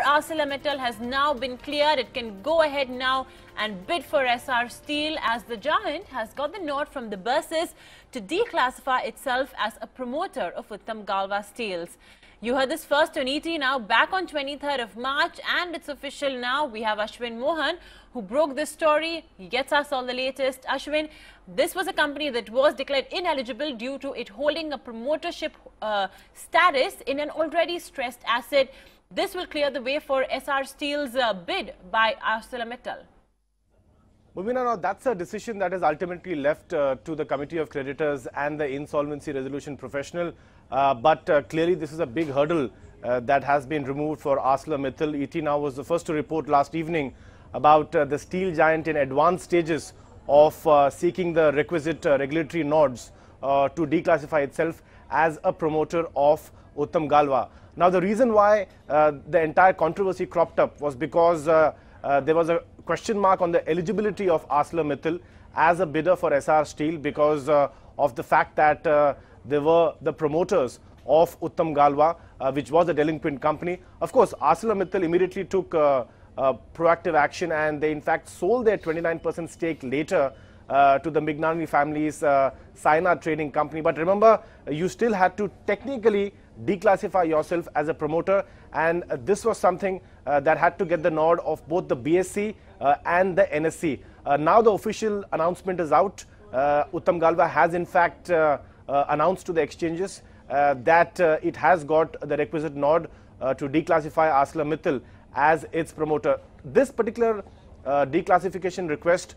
ArcelorMittal has now been cleared. It can go ahead now and bid for Essar Steel, as the giant has got the nod from the buses to declassify itself as a promoter of Uttam Galva Steels. You heard this first on ET. Now back on 23rd of March, and it's official now. We have Ashwin Mohan who broke this story. He gets us all the latest. Ashwin, this was a company that was declared ineligible due to it holding a promotership status in an already stressed asset. This will clear the way for Essar Steel's bid by ArcelorMittal. Mubina, now that's a decision that is ultimately left to the Committee of Creditors and the Insolvency Resolution Professional. But clearly this is a big hurdle that has been removed for ArcelorMittal. ET now was the first to report last evening about the steel giant in advanced stages of seeking the requisite regulatory nods to declassify itself as a promoter of Uttam Galva. Now the reason why the entire controversy cropped up was because there was a question mark on the eligibility of ArcelorMittal as a bidder for Essar Steel because of the fact that they were the promoters of Uttam Galva, which was a delinquent company. Of course, ArcelorMittal immediately took proactive action, and they in fact sold their 29% stake later to the Mignani family's Sayana trading company. But remember, you still had to technically declassify yourself as a promoter, and this was something that had to get the nod of both the BSE and the NSE. Now the official announcement is out. Uttam Galva has in fact announced to the exchanges that it has got the requisite nod to declassify ArcelorMittal as its promoter. This particular declassification request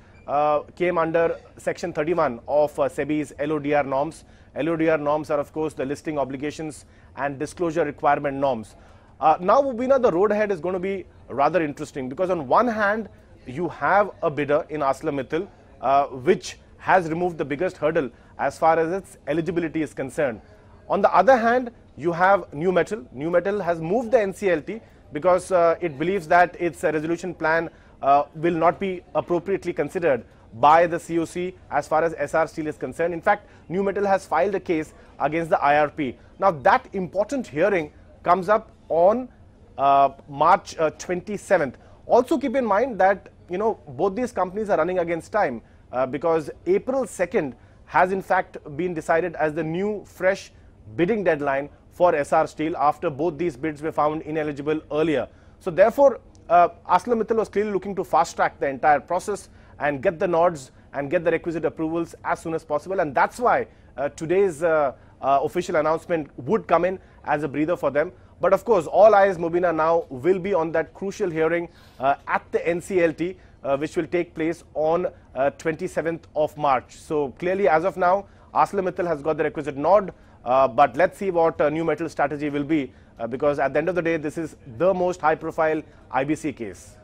came under Section 31 of SEBI's LODR norms. LODR norms are, of course, the listing obligations and disclosure requirement norms. Now, Mubina, the road ahead is going to be rather interesting because on one hand, you have a bidder in ArcelorMittal, which has removed the biggest hurdle as far as its eligibility is concerned. On the other hand, you have New Metal. New Metal has moved the NCLT because it believes that its resolution plan will not be appropriately considered by the COC as far as Essar Steel is concerned. In fact, New Metal has filed a case against the IRP. Now, that important hearing comes up on March 27th. Also keep in mind that, you know, both these companies are running against time because April 2nd has in fact been decided as the new fresh bidding deadline for Essar Steel after both these bids were found ineligible earlier. So therefore, ArcelorMittal was clearly looking to fast track the entire process and get the nods and get the requisite approvals as soon as possible, and that's why today's official announcement would come in as a breather for them. But of course, all eyes, Mubina, now will be on that crucial hearing at the NCLT, which will take place on 27th of March. So clearly, as of now, ArcelorMittal has got the requisite nod, but let's see what New Metal strategy will be, because at the end of the day, this is the most high-profile IBC case.